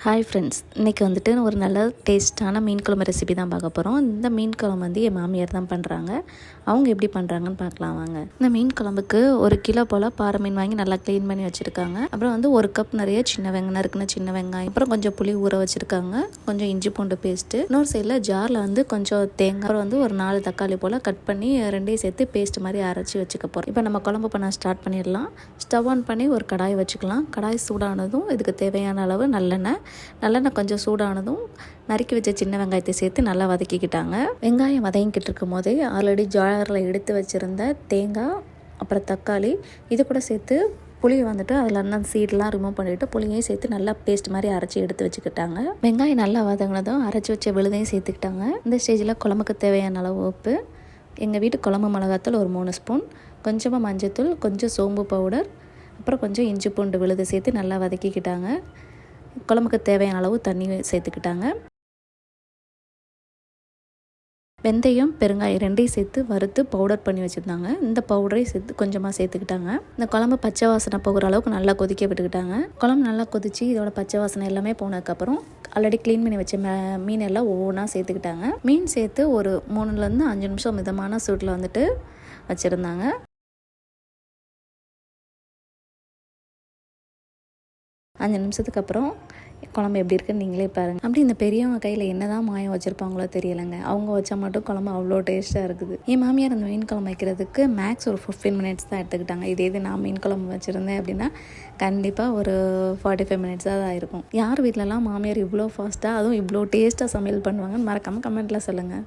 Hi friends, இன்றைக்கி வந்துட்டு ஒரு நல்ல டேஸ்ட்டான மீன் குழம்பு ரெசிபி தான் பார்க்க போகிறோம். இந்த மீன் குழம்பு வந்து என் மாமியார் தான் பண்ணுறாங்க. அவங்க எப்படி பண்ணுறாங்கன்னு பார்க்கலாம் வாங்க. இந்த மீன் குழம்புக்கு 1 கிலோ போல் பாறை மீன் வாங்கி நல்லா க்ளீன் பண்ணி வச்சுருக்காங்க. அப்புறம் வந்து 1 கப் நிறைய சின்ன வெங்காயம் இருக்குன்னு சின்ன வெங்காயம், அப்புறம் கொஞ்சம் புளி ஊற வச்சுருக்காங்க, கொஞ்சம் இஞ்சி பூண்டு பேஸ்ட்டு, இன்னொரு சைடில் ஜாரில் வந்து கொஞ்சம் தேங்காய், அப்புறம் வந்து ஒரு 4 தக்காளி போல் கட் பண்ணி ரெண்டையும் சேர்த்து பேஸ்ட் மாதிரி அரைச்சி வச்சுக்க போகிறோம். இப்போ நம்ம குழம்பு பண்ண ஸ்டார்ட் பண்ணிடலாம். ஸ்டவ் ஆன் பண்ணி ஒரு கடாய் வச்சுக்கலாம். கடாய் சூடானதும் இதுக்கு தேவையான அளவு நல்லெண்ணெய் கொஞ்சம் சூடானதும் நறுக்கி வச்ச சின்ன வெங்காயத்தை சேர்த்து நல்லா வதக்கிக்கிட்டாங்க. வெங்காயம் வதங்கிக்கிட்டு இருக்கும் போதே ஆல்ரெடி ஜாரில் எடுத்து வச்சுருந்த தேங்காய், அப்புறம் தக்காளி, இது கூட சேர்த்து புளியை வந்துட்டு அதில் அந்த சீடெலாம் ரிமூவ் பண்ணிவிட்டு புளியையும் சேர்த்து நல்லா பேஸ்ட் மாதிரி அரைச்சி எடுத்து வச்சுக்கிட்டாங்க. வெங்காயம் நல்லா வதங்கினதும் அரைச்சி வச்ச விழுதையும் சேர்த்துக்கிட்டாங்க. இந்த ஸ்டேஜில் குழம்புக்கு தேவையான அளவு உப்பு, எங்கள் வீட்டு குழம்பு மிளகாத்தூள் ஒரு 3 ஸ்பூன், கொஞ்சமாக மஞ்சத்தூள், கொஞ்சம் சோம்பு பவுடர், அப்புறம் கொஞ்சம் இஞ்சி பூண்டு விழுது சேர்த்து நல்லா வதக்கிக்கிட்டாங்க. குழம்புக்கு தேவையான அளவு தண்ணி சேர்த்துக்கிட்டாங்க. வெந்தயம், பெருங்காயம் ரெண்டையும் சேர்த்து வறுத்து பவுடர் பண்ணி வச்சுருந்தாங்க. இந்த பவுடரையும் சேர்த்து கொஞ்சமாக சேர்த்துக்கிட்டாங்க. இந்த குழம்பு பச்சை வாசனை போகிற அளவுக்கு நல்லா கொதிக்க விட்டுக்கிட்டாங்க. குழம்பு நல்லா கொதித்து இதோட பச்சை வாசனை எல்லாமே போனதுக்கப்புறம் ஆல்ரெடி க்ளீன் பண்ணி வச்ச மீன் எல்லாம் ஒவ்வொன்றா சேர்த்துக்கிட்டாங்க. மீன் சேர்த்து ஒரு 3லேருந்து 5 நிமிஷம் மிதமான சூட்டில் வந்துட்டு வச்சுருந்தாங்க. 5 நிமிஷத்துக்கு அப்புறம் குழம்பு எப்படி இருக்குன்னு நீங்களே பாருங்கள். அப்படி இந்த பெரியவங்க கையில் என்ன தான் மாயம் வச்சுருப்பாங்களோ தெரியலைங்க, அவங்க வச்சா மட்டும் குழம்பு அவ்வளோ டேஸ்ட்டாக இருக்குது. என் மாமியார் அந்த மீன் குழம்பு வைக்கிறதுக்கு மேக்ஸ் ஒரு 15 மினிட்ஸ் தான் எடுத்துக்கிட்டாங்க. இதே நான் மீன் குழம்பு வச்சுருந்தேன் அப்படின்னா கண்டிப்பாக ஒரு 45 மினிட்ஸாக தான் இருக்கும். யார் வீட்டிலலாம் மாமியார் இவ்வளோ ஃபாஸ்ட்டாக அதுவும் இவ்வளோ டேஸ்ட்டாக சமையல் பண்ணுவாங்கன்னு மறக்காமல் கமெண்ட்டில் சொல்லுங்கள்.